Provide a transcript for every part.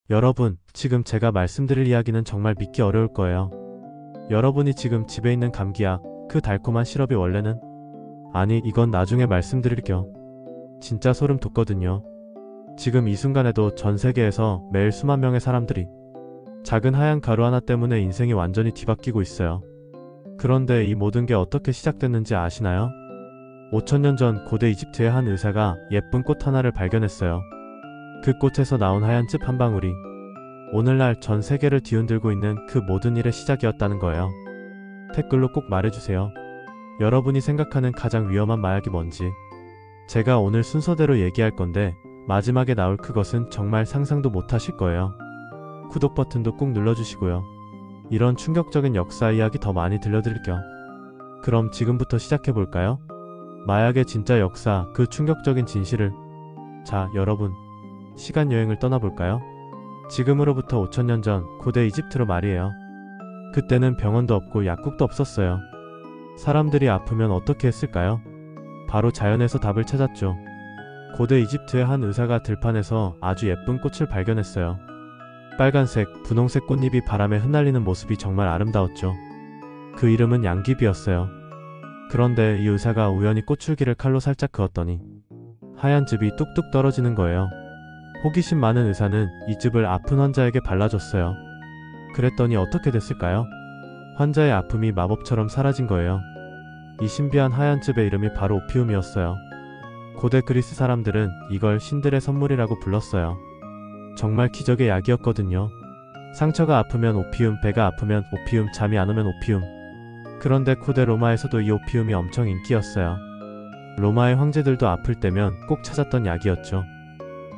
여러분, 지금 제가 말씀드릴 이야기는 정말 믿기 어려울 거예요. 여러분이 지금 집에 있는 감기약, 그 달콤한 시럽이 원래는 아니, 이건 나중에 말씀드릴게요. 진짜 소름 돋거든요. 지금 이 순간에도 전 세계에서 매일 수만 명의 사람들이 작은 하얀 가루 하나 때문에 인생이 완전히 뒤바뀌고 있어요. 그런데 이 모든 게 어떻게 시작됐는지 아시나요? 5000년 전 고대 이집트의 한 의사가 예쁜 꽃 하나를 발견했어요. 그 꽃에서 나온 하얀 즙 한 방울이 오늘날 전 세계를 뒤흔들고 있는 그 모든 일의 시작이었다는 거예요. 댓글로 꼭 말해주세요. 여러분이 생각하는 가장 위험한 마약이 뭔지. 제가 오늘 순서대로 얘기할 건데 마지막에 나올 그것은 정말 상상도 못하실 거예요. 구독 버튼도 꼭 눌러주시고요. 이런 충격적인 역사 이야기 더 많이 들려드릴게요. 그럼 지금부터 시작해볼까요? 마약의 진짜 역사, 그 충격적인 진실을. 자, 여러분, 시간 여행을 떠나볼까요? 지금으로부터 5000년 전 고대 이집트로 말이에요. 그때는 병원도 없고 약국도 없었어요. 사람들이 아프면 어떻게 했을까요? 바로 자연에서 답을 찾았죠. 고대 이집트의 한 의사가 들판에서 아주 예쁜 꽃을 발견했어요. 빨간색, 분홍색 꽃잎이 바람에 흩날리는 모습이 정말 아름다웠죠. 그 이름은 양귀비였어요. 그런데 이 의사가 우연히 꽃줄기를 칼로 살짝 그었더니 하얀 즙이 뚝뚝 떨어지는 거예요. 호기심 많은 의사는 이 즙을 아픈 환자에게 발라줬어요. 그랬더니 어떻게 됐을까요? 환자의 아픔이 마법처럼 사라진 거예요. 이 신비한 하얀 즙의 이름이 바로 오피움이었어요. 고대 그리스 사람들은 이걸 신들의 선물이라고 불렀어요. 정말 기적의 약이었거든요. 상처가 아프면 오피움, 배가 아프면 오피움, 잠이 안 오면 오피움. 그런데 고대 로마에서도 이 오피움이 엄청 인기였어요. 로마의 황제들도 아플 때면 꼭 찾았던 약이었죠.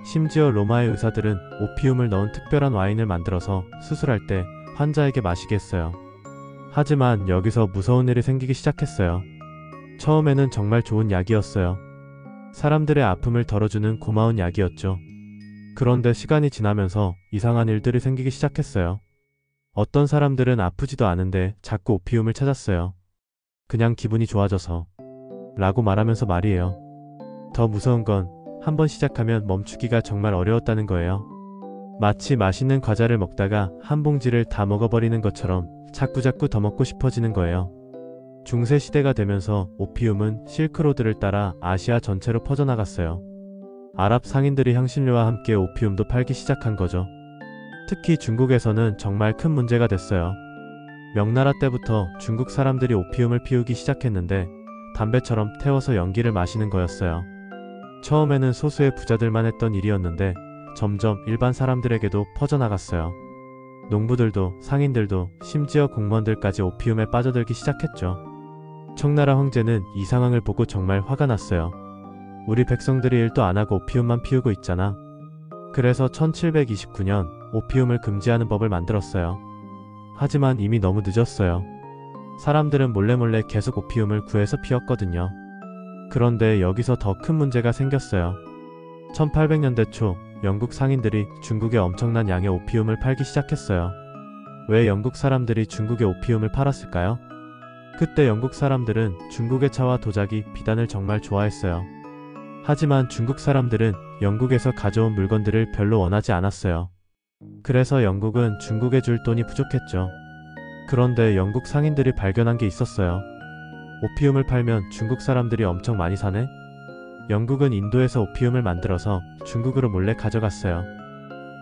심지어 로마의 의사들은 오피움을 넣은 특별한 와인을 만들어서 수술할 때 환자에게 마시게 했어요. 하지만 여기서 무서운 일이 생기기 시작했어요. 처음에는 정말 좋은 약이었어요. 사람들의 아픔을 덜어주는 고마운 약이었죠. 그런데 시간이 지나면서 이상한 일들이 생기기 시작했어요. 어떤 사람들은 아프지도 않은데 자꾸 오피움을 찾았어요. 그냥 기분이 좋아져서 라고 말하면서 말이에요. 더 무서운 건 한번 시작하면 멈추기가 정말 어려웠다는 거예요. 마치 맛있는 과자를 먹다가 한 봉지를 다 먹어버리는 것처럼 자꾸자꾸 더 먹고 싶어지는 거예요. 중세 시대가 되면서 오피움은 실크로드를 따라 아시아 전체로 퍼져나갔어요. 아랍 상인들이 향신료와 함께 오피움도 팔기 시작한 거죠. 특히 중국에서는 정말 큰 문제가 됐어요. 명나라 때부터 중국 사람들이 오피움을 피우기 시작했는데 담배처럼 태워서 연기를 마시는 거였어요. 처음에는 소수의 부자들만 했던 일이었는데 점점 일반 사람들에게도 퍼져나갔어요. 농부들도 상인들도 심지어 공무원들까지 오피움에 빠져들기 시작했죠. 청나라 황제는 이 상황을 보고 정말 화가 났어요. 우리 백성들이 일도 안 하고 오피움만 피우고 있잖아. 그래서 1729년 오피움을 금지하는 법을 만들었어요. 하지만 이미 너무 늦었어요. 사람들은 몰래몰래 계속 오피움을 구해서 피웠거든요. 그런데 여기서 더 큰 문제가 생겼어요. 1800년대 초 영국 상인들이 중국에 엄청난 양의 오피움을 팔기 시작했어요. 왜 영국 사람들이 중국에 오피움을 팔았을까요? 그때 영국 사람들은 중국의 차와 도자기, 비단을 정말 좋아했어요. 하지만 중국 사람들은 영국에서 가져온 물건들을 별로 원하지 않았어요. 그래서 영국은 중국에 줄 돈이 부족했죠. 그런데 영국 상인들이 발견한 게 있었어요. 오피움을 팔면 중국 사람들이 엄청 많이 사네? 영국은 인도에서 오피움을 만들어서 중국으로 몰래 가져갔어요.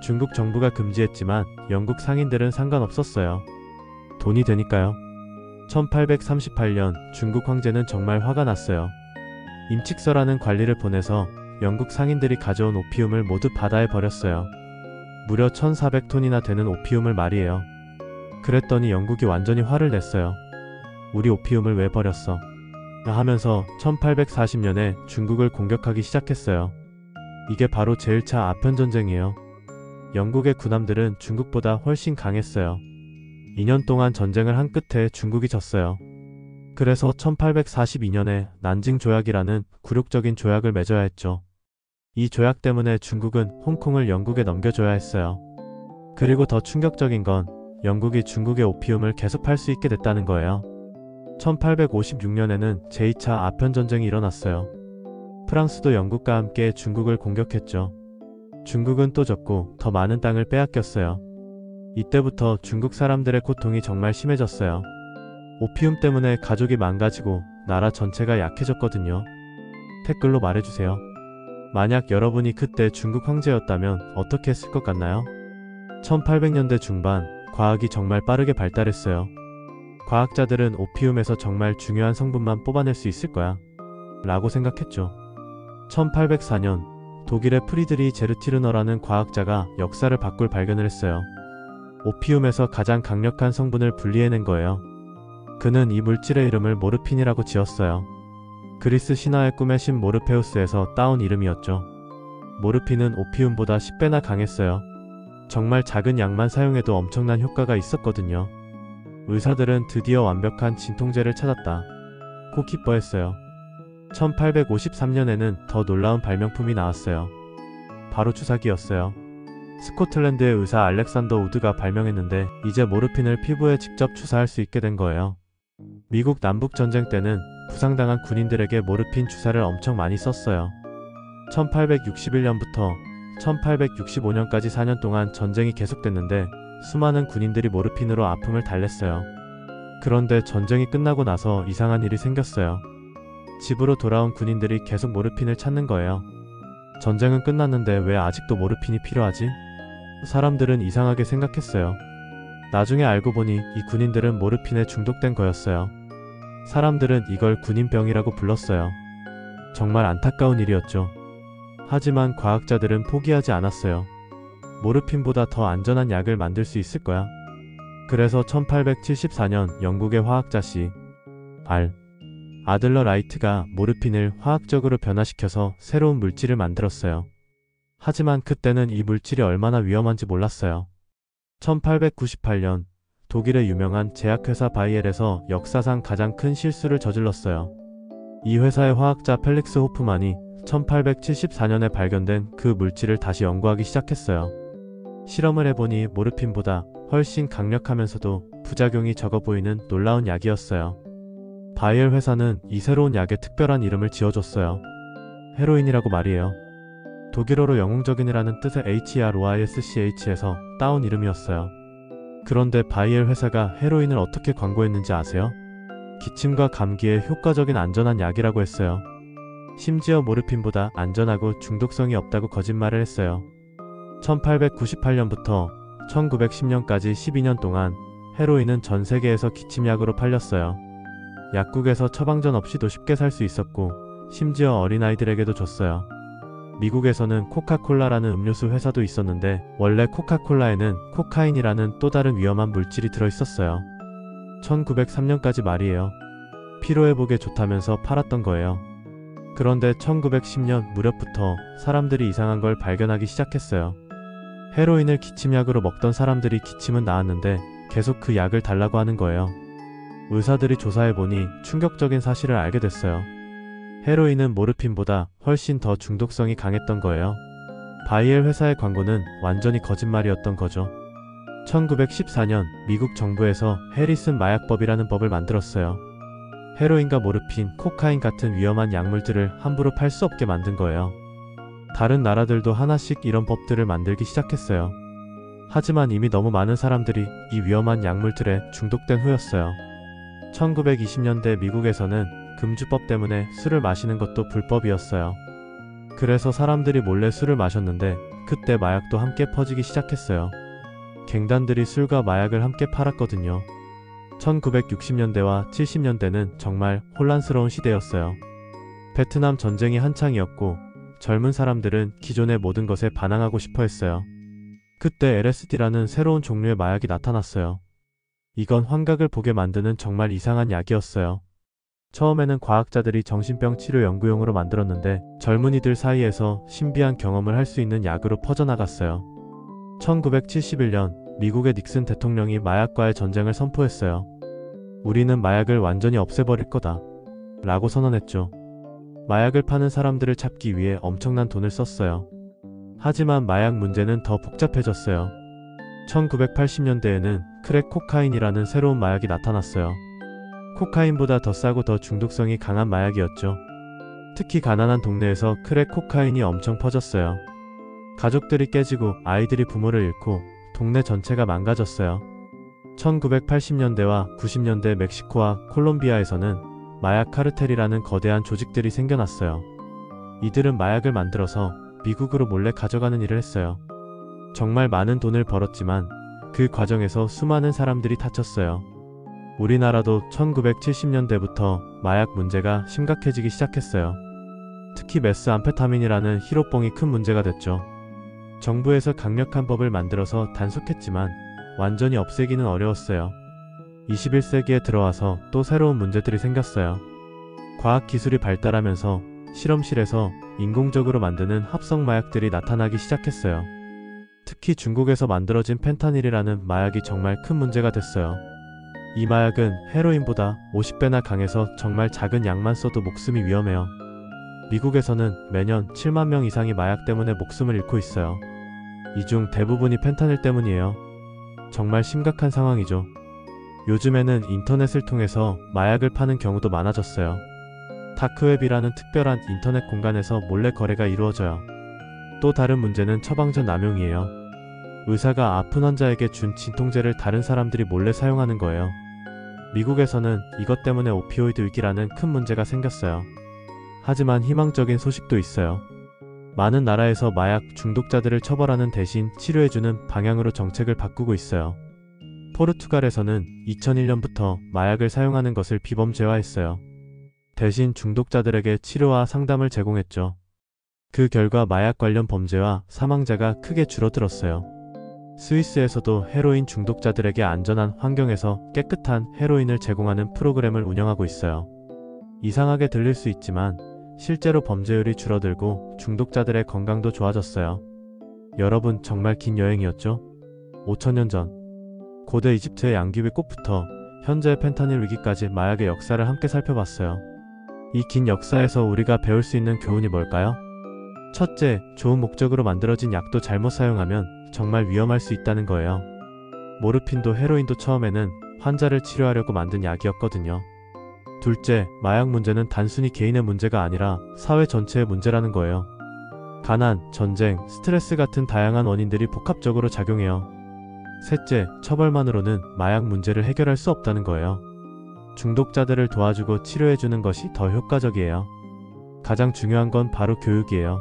중국 정부가 금지했지만 영국 상인들은 상관없었어요. 돈이 되니까요. 1838년 중국 황제는 정말 화가 났어요. 임칙서라는 관리를 보내서 영국 상인들이 가져온 오피움을 모두 바다에 버렸어요. 무려 1400톤이나 되는 오피움을 말이에요. 그랬더니 영국이 완전히 화를 냈어요. 우리 오피움을 왜 버렸어? 하면서 1840년에 중국을 공격하기 시작했어요. 이게 바로 제1차 아편전쟁이에요. 영국의 군함들은 중국보다 훨씬 강했어요. 2년 동안 전쟁을 한 끝에 중국이 졌어요. 그래서 1842년에 난징 조약이라는 굴욕적인 조약을 맺어야 했죠. 이 조약 때문에 중국은 홍콩을 영국에 넘겨줘야 했어요. 그리고 더 충격적인 건 영국이 중국의 오피움을 계속 팔 수 있게 됐다는 거예요. 1856년에는 제2차 아편전쟁이 일어났어요. 프랑스도 영국과 함께 중국을 공격했죠. 중국은 또 졌고 더 많은 땅을 빼앗겼어요. 이때부터 중국 사람들의 고통이 정말 심해졌어요. 오피움 때문에 가족이 망가지고 나라 전체가 약해졌거든요. 댓글로 말해주세요. 만약 여러분이 그때 중국 황제였다면 어떻게 했을 것 같나요? 1800년대 중반, 과학이 정말 빠르게 발달했어요. 과학자들은 오피움에서 정말 중요한 성분만 뽑아낼 수 있을 거야 라고 생각했죠. 1804년, 독일의 프리드리 제르티르너라는 과학자가 역사를 바꿀 발견을 했어요. 오피움에서 가장 강력한 성분을 분리해낸 거예요. 그는 이 물질의 이름을 모르핀이라고 지었어요. 그리스 신화의 꿈의 신 모르페우스에서 따온 이름이었죠. 모르핀은 오피움보다 10배나 강했어요. 정말 작은 양만 사용해도 엄청난 효과가 있었거든요. 의사들은 드디어 완벽한 진통제를 찾았다 고 기뻐했어요. 1853년에는 더 놀라운 발명품이 나왔어요. 바로 주사기였어요. 스코틀랜드의 의사 알렉산더 우드가 발명했는데 이제 모르핀을 피부에 직접 주사할 수 있게 된 거예요. 미국 남북전쟁 때는 부상당한 군인들에게 모르핀 주사를 엄청 많이 썼어요. 1861년부터 1865년까지 4년 동안 전쟁이 계속됐는데 수많은 군인들이 모르핀으로 아픔을 달랬어요. 그런데 전쟁이 끝나고 나서 이상한 일이 생겼어요. 집으로 돌아온 군인들이 계속 모르핀을 찾는 거예요. 전쟁은 끝났는데 왜 아직도 모르핀이 필요하지? 사람들은 이상하게 생각했어요. 나중에 알고 보니 이 군인들은 모르핀에 중독된 거였어요. 사람들은 이걸 군인병이라고 불렀어요. 정말 안타까운 일이었죠. 하지만 과학자들은 포기하지 않았어요. 모르핀보다 더 안전한 약을 만들 수 있을 거야. 그래서 1874년 영국의 화학자 C. R. 아들러 라이트가 모르핀을 화학적으로 변화시켜서 새로운 물질을 만들었어요. 하지만 그때는 이 물질이 얼마나 위험한지 몰랐어요. 1898년 독일의 유명한 제약회사 바이엘에서 역사상 가장 큰 실수를 저질렀어요. 이 회사의 화학자 펠릭스 호프만이 1874년에 발견된 그 물질을 다시 연구하기 시작했어요. 실험을 해보니 모르핀보다 훨씬 강력하면서도 부작용이 적어 보이는 놀라운 약이었어요. 바이엘 회사는 이 새로운 약에 특별한 이름을 지어줬어요. 헤로인이라고 말이에요. 독일어로 영웅적인이라는 뜻의 HEROISCH에서 따온 이름이었어요. 그런데 바이엘 회사가 헤로인을 어떻게 광고했는지 아세요? 기침과 감기에 효과적인 안전한 약이라고 했어요. 심지어 모르핀보다 안전하고 중독성이 없다고 거짓말을 했어요. 1898년부터 1910년까지 12년 동안 헤로인은 전 세계에서 기침약으로 팔렸어요. 약국에서 처방전 없이도 쉽게 살 수 있었고 심지어 어린아이들에게도 줬어요. 미국에서는 코카콜라라는 음료수 회사도 있었는데 원래 코카콜라에는 코카인이라는 또 다른 위험한 물질이 들어있었어요. 1903년까지 말이에요. 피로회복에 좋다면서 팔았던 거예요. 그런데 1910년 무렵부터 사람들이 이상한 걸 발견하기 시작했어요. 헤로인을 기침약으로 먹던 사람들이 기침은 나았는데 계속 그 약을 달라고 하는 거예요. 의사들이 조사해보니 충격적인 사실을 알게 됐어요. 헤로인은 모르핀보다 훨씬 더 중독성이 강했던 거예요. 바이엘 회사의 광고는 완전히 거짓말이었던 거죠. 1914년 미국 정부에서 해리슨 마약법이라는 법을 만들었어요. 헤로인과 모르핀, 코카인 같은 위험한 약물들을 함부로 팔 수 없게 만든 거예요. 다른 나라들도 하나씩 이런 법들을 만들기 시작했어요. 하지만 이미 너무 많은 사람들이 이 위험한 약물들에 중독된 후였어요. 1920년대 미국에서는 금주법 때문에 술을 마시는 것도 불법이었어요. 그래서 사람들이 몰래 술을 마셨는데 그때 마약도 함께 퍼지기 시작했어요. 갱단들이 술과 마약을 함께 팔았거든요. 1960년대와 70년대는 정말 혼란스러운 시대였어요. 베트남 전쟁이 한창이었고 젊은 사람들은 기존의 모든 것에 반항하고 싶어 했어요. 그때 LSD라는 새로운 종류의 마약이 나타났어요. 이건 환각을 보게 만드는 정말 이상한 약이었어요. 처음에는 과학자들이 정신병 치료 연구용으로 만들었는데 젊은이들 사이에서 신비한 경험을 할 수 있는 약으로 퍼져나갔어요. 1971년 미국의 닉슨 대통령이 마약과의 전쟁을 선포했어요. 우리는 마약을 완전히 없애버릴 거다 라고 선언했죠. 마약을 파는 사람들을 잡기 위해 엄청난 돈을 썼어요. 하지만 마약 문제는 더 복잡해졌어요. 1980년대에는 크랙 코카인이라는 새로운 마약이 나타났어요. 코카인보다 더 싸고 더 중독성이 강한 마약이었죠. 특히 가난한 동네에서 크랙 코카인이 엄청 퍼졌어요. 가족들이 깨지고 아이들이 부모를 잃고 동네 전체가 망가졌어요. 1980년대와 90년대 멕시코와 콜롬비아에서는 마약 카르텔이라는 거대한 조직들이 생겨났어요. 이들은 마약을 만들어서 미국으로 몰래 가져가는 일을 했어요. 정말 많은 돈을 벌었지만 그 과정에서 수많은 사람들이 다쳤어요. 우리나라도 1970년대부터 마약 문제가 심각해지기 시작했어요. 특히 메스암페타민이라는 히로뽕이 큰 문제가 됐죠. 정부에서 강력한 법을 만들어서 단속했지만 완전히 없애기는 어려웠어요. 21세기에 들어와서 또 새로운 문제들이 생겼어요. 과학기술이 발달하면서 실험실에서 인공적으로 만드는 합성 마약들이 나타나기 시작했어요. 특히 중국에서 만들어진 펜타닐이라는 마약이 정말 큰 문제가 됐어요. 이 마약은 헤로인보다 50배나 강해서 정말 작은 양만 써도 목숨이 위험해요. 미국에서는 매년 7만 명 이상이 마약 때문에 목숨을 잃고 있어요. 이 중 대부분이 펜타닐 때문이에요. 정말 심각한 상황이죠. 요즘에는 인터넷을 통해서 마약을 파는 경우도 많아졌어요. 다크웹이라는 특별한 인터넷 공간에서 몰래 거래가 이루어져요. 또 다른 문제는 처방전 남용이에요. 의사가 아픈 환자에게 준 진통제를 다른 사람들이 몰래 사용하는 거예요. 미국에서는 이것 때문에 오피오이드 위기라는 큰 문제가 생겼어요. 하지만 희망적인 소식도 있어요. 많은 나라에서 마약 중독자들을 처벌하는 대신 치료해주는 방향으로 정책을 바꾸고 있어요. 포르투갈에서는 2001년부터 마약을 사용하는 것을 비범죄화했어요. 대신 중독자들에게 치료와 상담을 제공했죠. 그 결과 마약 관련 범죄와 사망자가 크게 줄어들었어요. 스위스에서도 헤로인 중독자들에게 안전한 환경에서 깨끗한 헤로인을 제공하는 프로그램을 운영하고 있어요. 이상하게 들릴 수 있지만 실제로 범죄율이 줄어들고 중독자들의 건강도 좋아졌어요. 여러분, 정말 긴 여행이었죠? 5000년 전 고대 이집트의 양귀비 꽃부터 현재의 펜타닐 위기까지 마약의 역사를 함께 살펴봤어요. 이 긴 역사에서 우리가 배울 수 있는 교훈이 뭘까요? 첫째, 좋은 목적으로 만들어진 약도 잘못 사용하면 정말 위험할 수 있다는 거예요. 모르핀도 헤로인도 처음에는 환자를 치료하려고 만든 약이었거든요. 둘째, 마약 문제는 단순히 개인의 문제가 아니라 사회 전체의 문제라는 거예요. 가난, 전쟁, 스트레스 같은 다양한 원인들이 복합적으로 작용해요. 셋째, 처벌만으로는 마약 문제를 해결할 수 없다는 거예요. 중독자들을 도와주고 치료해주는 것이 더 효과적이에요. 가장 중요한 건 바로 교육이에요.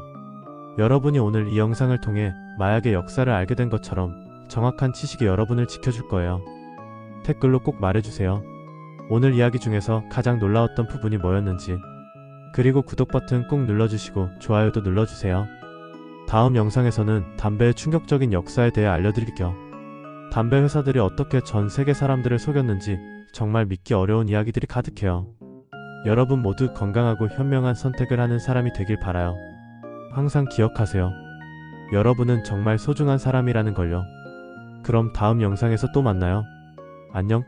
여러분이 오늘 이 영상을 통해 마약의 역사를 알게 된 것처럼 정확한 지식이 여러분을 지켜줄 거예요. 댓글로 꼭 말해주세요. 오늘 이야기 중에서 가장 놀라웠던 부분이 뭐였는지. 그리고 구독 버튼 꼭 눌러주시고 좋아요도 눌러주세요. 다음 영상에서는 담배의 충격적인 역사에 대해 알려드릴게요. 담배 회사들이 어떻게 전 세계 사람들을 속였는지 정말 믿기 어려운 이야기들이 가득해요. 여러분 모두 건강하고 현명한 선택을 하는 사람이 되길 바라요. 항상 기억하세요. 여러분은 정말 소중한 사람이라는 걸요. 그럼 다음 영상에서 또 만나요. 안녕.